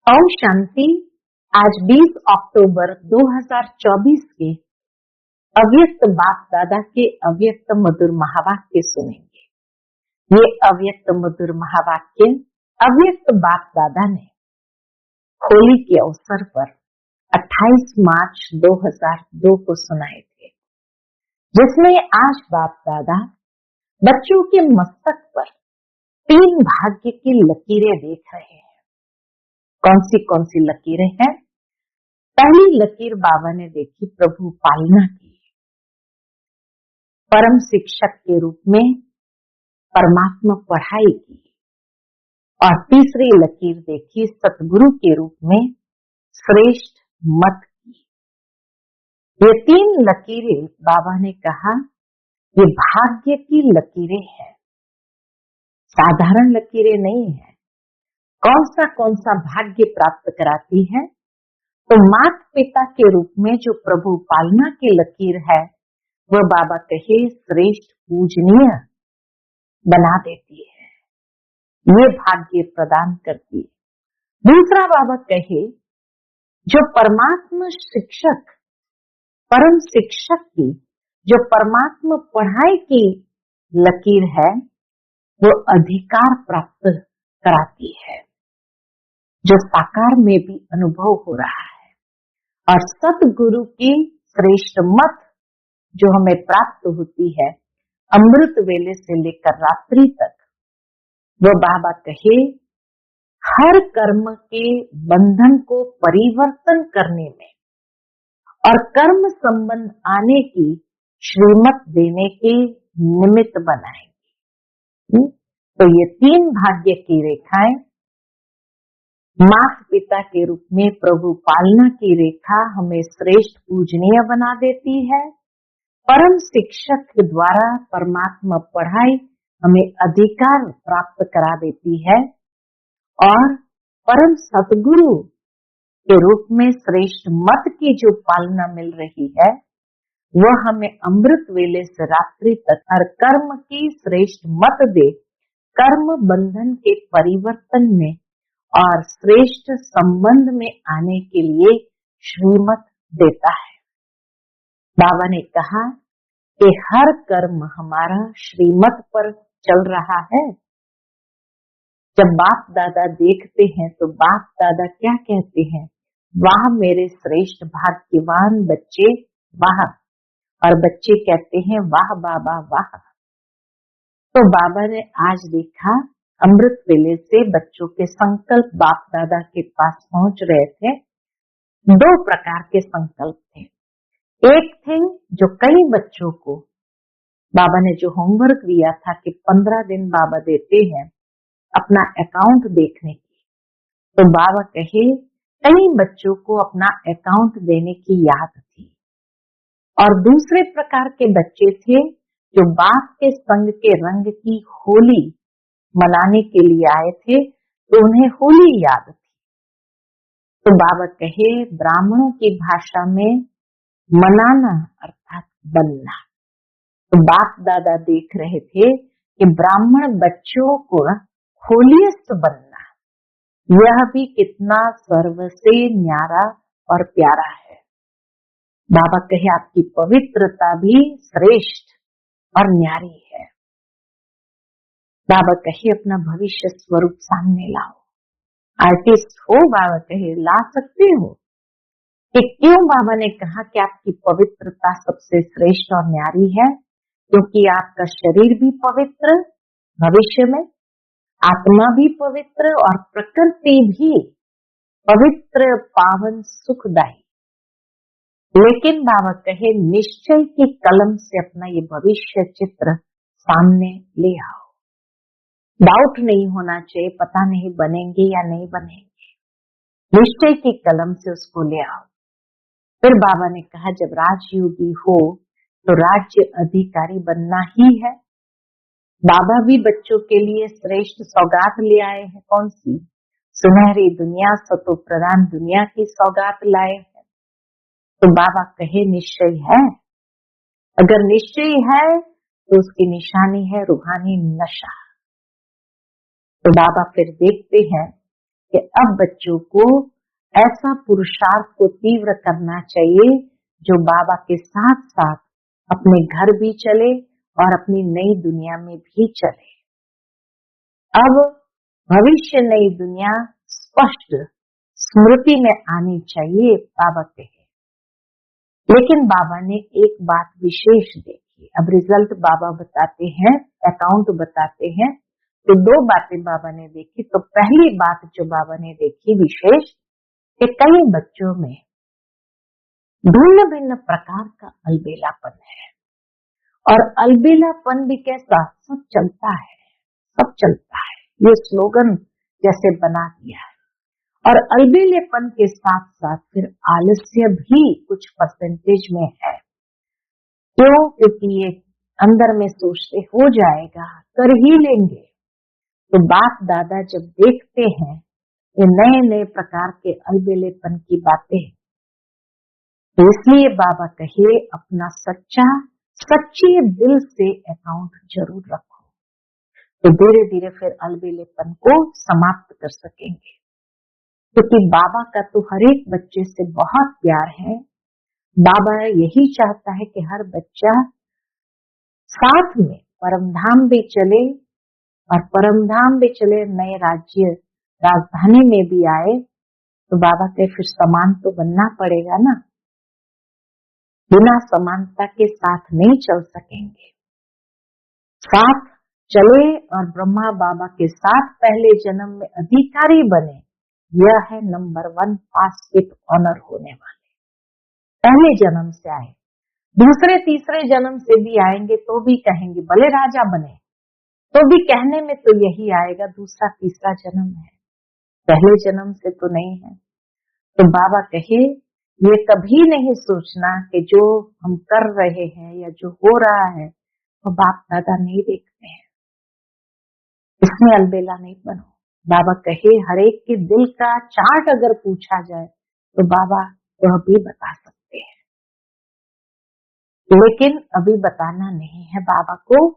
ओम शांति। आज 20 अक्टूबर 2024 के अव्यक्त बाप दादा के अव्यक्त मधुर महावाक्य सुनेंगे। ये अव्यक्त मधुर महावाक्य अव्यक्त बाप दादा ने होली के अवसर पर 28 मार्च 2002 को सुनाए थे, जिसमें आज बाप दादा बच्चों के मस्तक पर 3 भाग्य की लकीरें देख रहे हैं। कौन सी लकीरें हैं? पहली लकीर बाबा ने देखी प्रभु पालना की, परम शिक्षक के रूप में परमात्मा पढ़ाई की, और तीसरी लकीर देखी सतगुरु के रूप में श्रेष्ठ मत की। ये 3 लकीरें बाबा ने कहा ये भाग्य की लकीरें हैं, साधारण लकीरें नहीं है। कौन सा भाग्य प्राप्त कराती है? तो माता पिता के रूप में जो प्रभु पालना की लकीर है वह बाबा कहे श्रेष्ठ पूजनीय बना देती है, ये भाग्य प्रदान करती है। दूसरा बाबा कहे जो परमात्मा शिक्षक परम शिक्षक की जो परमात्मा पढ़ाई की लकीर है वो अधिकार प्राप्त कराती है, जो साकार में भी अनुभव हो रहा है। और सतगुरु की श्रेष्ठ मत जो हमें प्राप्त होती है अमृत वेले से लेकर रात्रि तक, वो बाबा कहे हर कर्म के बंधन को परिवर्तन करने में और कर्म संबंध आने की श्रीमत देने के निमित्त बनाएंगे। तो ये 3 भाग्य की रेखाएं माता पिता के रूप में प्रभु पालना की रेखा हमें श्रेष्ठ पूजनीय बना देती है, परम शिक्षक के द्वारा परमात्मा पढ़ाई हमें अधिकार प्राप्त करा देती है, और परम सतगुरु के रूप में श्रेष्ठ मत की जो पालना मिल रही है वह हमें अमृत वेले से रात्रि तक हर कर्म की श्रेष्ठ मत दे, कर्म बंधन के परिवर्तन में और श्रेष्ठ संबंध में आने के लिए श्रीमत देता है। बाबा ने कहा कि हर कर्म हमारा श्रीमत पर चल रहा है। जब बाप दादा देखते हैं तो बाप दादा क्या कहते हैं? वाह मेरे श्रेष्ठ भाग्यवान बच्चे वाह, और बच्चे कहते हैं वाह बाबा वाह। तो बाबा ने आज देखा अमृत वेले से बच्चों के संकल्प बाप दादा के पास पहुंच रहे थे। 2 प्रकार के संकल्प थे। एक थे जो कई बच्चों को बाबा ने जो होमवर्क दिया था कि 15 दिन बाबा देते हैं अपना अकाउंट देखने की, तो बाबा कहे कई बच्चों को अपना अकाउंट देने की याद थी। और दूसरे प्रकार के बच्चे थे जो बाप के संग के रंग की होली मनाने के लिए आए थे, तो उन्हें होली याद थी। तो बाबा कहे ब्राह्मणों की भाषा में मनाना अर्थात बनना। तो बाप दादा देख रहे थे कि ब्राह्मण बच्चों को होलियस्ट बनना, यह भी कितना सर्व से न्यारा और प्यारा है। बाबा कहे आपकी पवित्रता भी श्रेष्ठ और न्यारी है। बाबा कहे अपना भविष्य स्वरूप सामने लाओ। आर्टिस्ट हो, बाबा कहे ला सकते हो। कि क्यों बाबा ने कहा कि आपकी पवित्रता सबसे श्रेष्ठ और न्यारी है? क्योंकि आपका शरीर भी पवित्र, भविष्य में आत्मा भी पवित्र और प्रकृति भी पवित्र पावन सुखदायी। लेकिन बाबा कहे निश्चय की कलम से अपना ये भविष्य चित्र सामने ले आओ। डाउट नहीं होना चाहिए, पता नहीं बनेंगे या नहीं बनेंगे, निश्चय की कलम से उसको ले आओ। फिर बाबा ने कहा जब राजयोगी हो तो राज्य अधिकारी बनना ही है। बाबा भी बच्चों के लिए श्रेष्ठ सौगात ले आए हैं। कौन सी? सुनहरी दुनिया, सतो प्रधान दुनिया की सौगात लाए हैं। तो बाबा कहे निश्चय है। अगर निश्चय है तो उसकी निशानी है रूहानी नशा। तो बाबा फिर देखते हैं कि अब बच्चों को ऐसा पुरुषार्थ को तीव्र करना चाहिए जो बाबा के साथ साथ अपने घर भी चले और अपनी नई दुनिया में भी चले। अब भविष्य नई दुनिया स्पष्ट स्मृति में आनी चाहिए, बाबा कहे। लेकिन बाबा ने एक बात विशेष देखी। अब रिजल्ट बाबा बताते हैं, अकाउंट बताते हैं, तो दो बातें बाबा ने देखी। तो पहली बात जो बाबा ने देखी विशेष, कि कई बच्चों में भिन्न भिन्न प्रकार का अलबेलापन है। और अलबेलापन भी कैसा, सब चलता है, सब चलता है, ये स्लोगन जैसे बना दिया है। और अलबेलेपन के साथ साथ फिर आलस्य भी कुछ परसेंटेज में है। क्यों? क्योंकि ये अंदर में सोचते हो जाएगा, कर ही लेंगे। तो बाप दादा जब देखते हैं ये नए नए प्रकार के अलबेलेपन की बातें, तो इसलिए बाबा कहे अपना सच्चे दिल से अकाउंट जरूर रखो, तो धीरे धीरे फिर अलबेलेपन को समाप्त कर सकेंगे। क्योंकि बाबा का तो हर एक बच्चे से बहुत प्यार है। बाबा यही चाहता है कि हर बच्चा साथ में परमधाम भी चले, और परमधाम भी चले, नए राज्य राजधानी में भी आए। तो बाबा के फिर समान तो बनना पड़ेगा ना, बिना समानता के साथ नहीं चल सकेंगे। साथ चले और ब्रह्मा बाबा के साथ पहले जन्म में अधिकारी बने, यह है नंबर 1 पास विथ ऑनर होने वाले। पहले जन्म से आए, दूसरे तीसरे जन्म से भी आएंगे तो भी कहेंगे भले राजा बने, तो भी कहने में तो यही आएगा दूसरा तीसरा जन्म है, पहले जन्म से तो नहीं है। तो बाबा कहे ये कभी नहीं सोचना कि जो हम कर रहे हैं या जो हो रहा है वो बाप दादा नहीं देखते हैं, इसमें अलबेला नहीं बनो। बाबा कहे हर एक के दिल का चार्ट अगर पूछा जाए तो बाबा वह भी बता सकते हैं, लेकिन अभी बताना नहीं है बाबा को।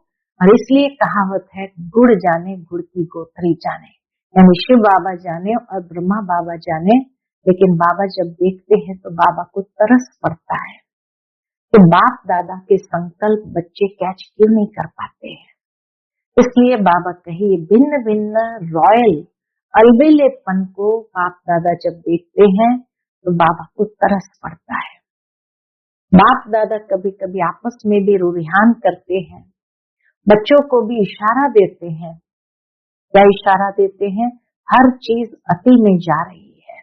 और इसलिए कहावत है गुड़ जाने गुड़ की गोथरी जाने, यानी शिव बाबा जाने और ब्रह्मा बाबा जाने, लेकिन बाबा जब देखते हैं तो बाबा को तरस पड़ता है कि बाप दादा के संकल्प बच्चे कैच क्यों नहीं कर पाते हैं। इसलिए बाबा कहे भिन्न भिन्न रॉयल अलबेलेपन को बाप दादा जब देखते हैं तो बाबा को तरस पड़ता है। बाप दादा कभी कभी आपस में भी रुझान करते हैं, बच्चों को भी इशारा देते हैं। क्या इशारा देते हैं? हर चीज अति में जा रही है,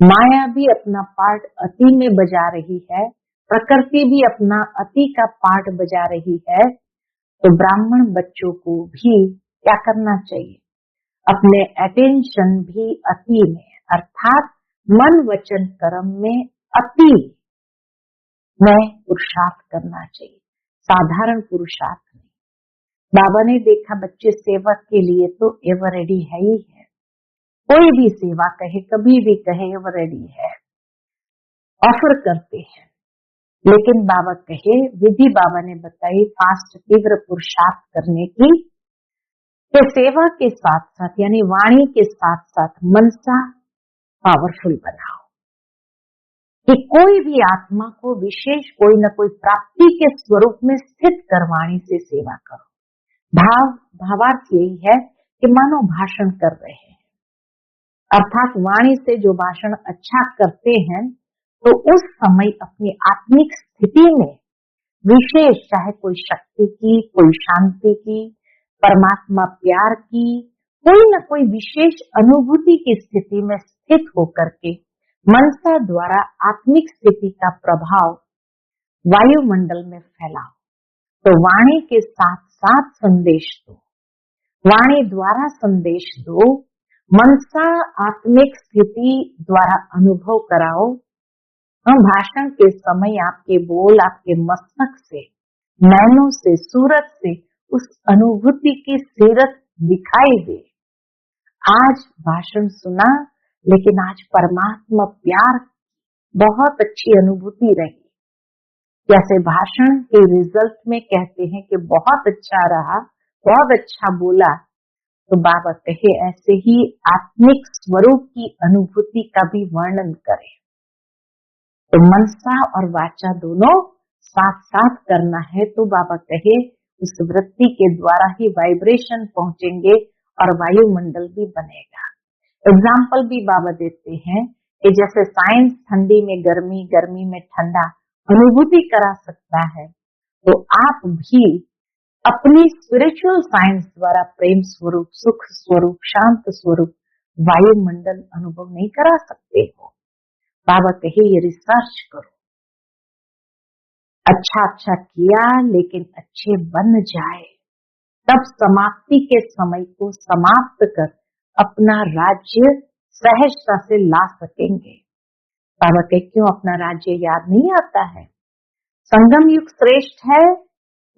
माया भी अपना पार्ट अति में बजा रही है, प्रकृति भी अपना अति का पार्ट बजा रही है। तो ब्राह्मण बच्चों को भी क्या करना चाहिए? अपने अटेंशन भी अति में, अर्थात मन वचन कर्म में अति में पुरुषार्थ करना चाहिए, साधारण पुरुषार्थ नहीं। बाबा ने देखा बच्चे सेवा के लिए तो एवर रेडी है ही है, कोई भी सेवा कहे कभी भी कहे एवर रेडी है, ऑफर करते हैं। लेकिन बाबा कहे विधि बाबा ने बताई फास्ट तीव्र पुरुषार्थ करने की, कि सेवा के साथ साथ यानी वाणी के साथ साथ मनसा पावरफुल बनाओ, कि कोई भी आत्मा को विशेष कोई न कोई प्राप्ति के स्वरूप में स्थित कर वाणी से सेवा करो। भावार्थ यही है कि मानो भाषण कर रहे हैं, अर्थात वाणी से जो भाषण अच्छा करते हैं तो उस समय अपनी आत्मिक स्थिति में विशेष, चाहे कोई शक्ति की, कोई शांति की, परमात्मा प्यार की, कोई न कोई विशेष अनुभूति की स्थिति में स्थित होकर के मनसा द्वारा आत्मिक स्थिति का प्रभाव वायुमंडल में फैलाओ। तो वाणी के साथ साथ संदेश दो, वाणी द्वारा संदेश दो, मनसा आत्मिक स्थिति द्वारा अनुभव कराओ। हम भाषण के समय आपके बोल आपके मस्तक से, नैनों से, सूरत से उस अनुभूति की सीरत दिखाई दे। आज भाषण सुना, लेकिन आज परमात्मा प्यार बहुत अच्छी अनुभूति रही। जैसे भाषण के रिजल्ट में कहते हैं कि बहुत अच्छा रहा, बहुत अच्छा बोला, तो बाबा कहे ऐसे ही आत्मिक स्वरूप की अनुभूति का भी वर्णन करें। तो मनसा और वाचा दोनों साथ साथ करना है। तो बाबा कहे उस वृत्ति के द्वारा ही वाइब्रेशन पहुंचेंगे और वायुमंडल भी बनेगा। एग्जाम्पल भी बाबा देते हैं कि जैसे साइंस ठंडी में गर्मी, गर्मी में ठंडा अनुभूति करा सकता है, तो आप भी अपनी स्पिरिचुअल साइंस द्वारा प्रेम स्वरूप, सुख स्वरूप, शांत स्वरूप वायुमंडल अनुभव नहीं करा सकते हो। बाबा कहे ये रिसर्च करो, अच्छा अच्छा किया लेकिन अच्छे बन जाए, तब समाप्ति के समय को समाप्त कर अपना राज्य सहजता से ला सकेंगे। बाबा कहे क्यों अपना राज्य याद नहीं आता है? संगम युग श्रेष्ठ है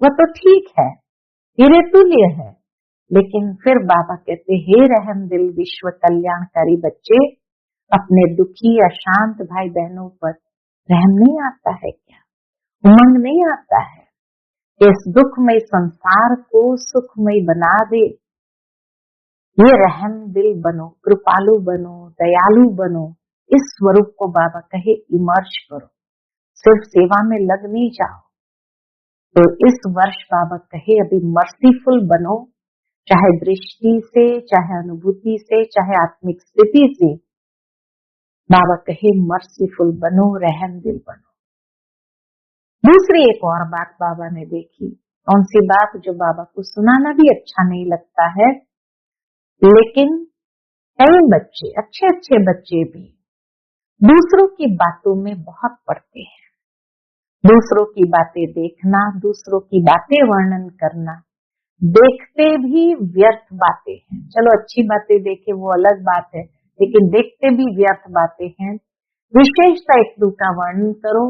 वह तो ठीक है, हीरे तुल्य है, लेकिन फिर बाबा कहते हे रहम दिल विश्व कल्याणकारी बच्चे, अपने दुखी अशांत भाई बहनों पर रहम नहीं आता है क्या? उमंग नहीं आता है कि इस दुखमय संसार को सुखमय बना दे? ये रहम दिल बनो, कृपालु बनो, दयालु बनो। इस स्वरूप को बाबा कहे इमर्ज करो, सिर्फ सेवा में लग नहीं जाओ। तो इस वर्ष बाबा कहे अभी मर्सीफुल बनो, चाहे दृष्टि से, चाहे अनुभूति से, चाहे आत्मिक स्थिति से। बाबा कहे मर्सीफुल बनो, रहम दिल बनो। दूसरी एक और बात बाबा ने देखी, कौन सी बात? जो बाबा को सुनाना भी अच्छा नहीं लगता है, लेकिन कई बच्चे, अच्छे अच्छे बच्चे भी दूसरों की बातों में बहुत पड़ते हैं। दूसरों की बातें देखना, दूसरों की बातें वर्णन करना, देखते भी व्यर्थ बातें हैं। चलो अच्छी बातें देखे वो अलग बात है, लेकिन देखते भी व्यर्थ बातें हैं। विशेषता एक दो का वर्णन करो,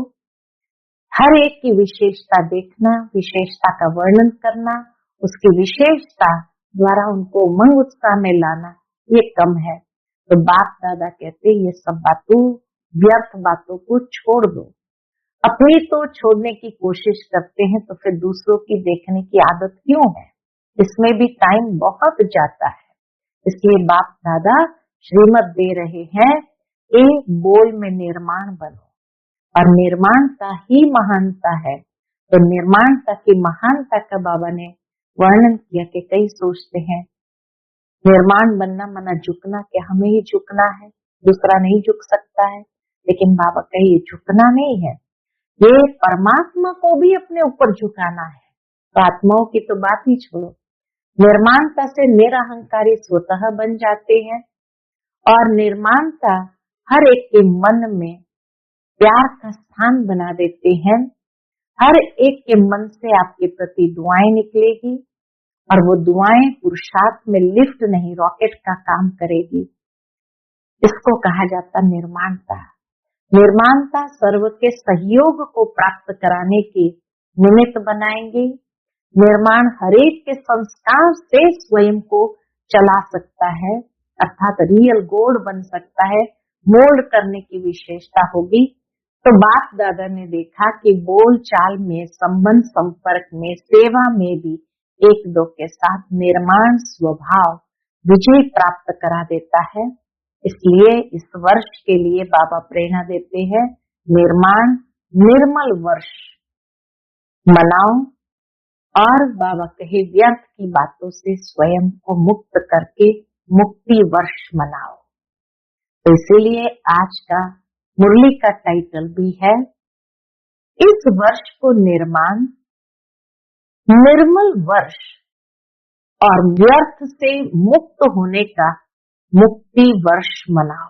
हर एक की विशेषता देखना, विशेषता का वर्णन करना, उसकी विशेषता द्वारा उनको उमंग उत्साह में लाना, ये कम है। तो बाप दादा कहते ये सब बातों, व्यर्थ बातों को छोड़ दो। अपनी तो छोड़ने की कोशिश करते हैं, तो फिर दूसरों की देखने की आदत क्यों है? इसमें भी टाइम बहुत जाता है। इसलिए बाप दादा श्रीमत दे रहे हैं, एक बोल में निर्माण बनो, और निर्माणता ही महानता है। तो निर्माणता की महानता का बाबा ने वर्णन किया कि कई सोचते हैं निर्माण बनना मना झुकना, क्या हमें ही झुकना है, दूसरा नहीं झुक सकता है? लेकिन बाबा कहे ये झुकना नहीं है, ये परमात्मा को भी अपने ऊपर झुकाना है। तो आत्माओं की तो बात ही छोड़ो, निर्माणता से निरअहंकारी स्वतः बन जाते हैं, और निर्माणता हर एक के मन में प्यार का स्थान बना देते हैं। हर एक के मन से आपके प्रति दुआएं निकलेगी, और वो दुआएं पुरुषार्थ में लिफ्ट नहीं, रॉकेट का काम करेगी। इसको कहा जाता निर्माणता। निर्माणता सर्व के सहयोग को प्राप्त कराने के निमित्त बनाएंगे। निर्माण हरेक के संस्कार से स्वयं को चला सकता है, अर्थात रियल गोल्ड बन सकता है, मोल्ड करने की विशेषता होगी। तो बाप दादा ने देखा कि बोल चाल में, संबंध संपर्क में, सेवा में भी एक दो के साथ निर्माण स्वभाव विजय प्राप्त करा देता है। इसलिए इस वर्ष के लिए बाबा प्रेरणा देते हैं, निर्माण निर्मल वर्ष मनाओ, और बाबा कहे व्यर्थ की बातों से स्वयं को मुक्त करके मुक्ति वर्ष मनाओ। तो इसीलिए आज का मुरली का टाइटल भी है, इस वर्ष को निर्माण निर्मल वर्ष और व्यर्थ से मुक्त होने का मुक्ति वर्ष मनाओ।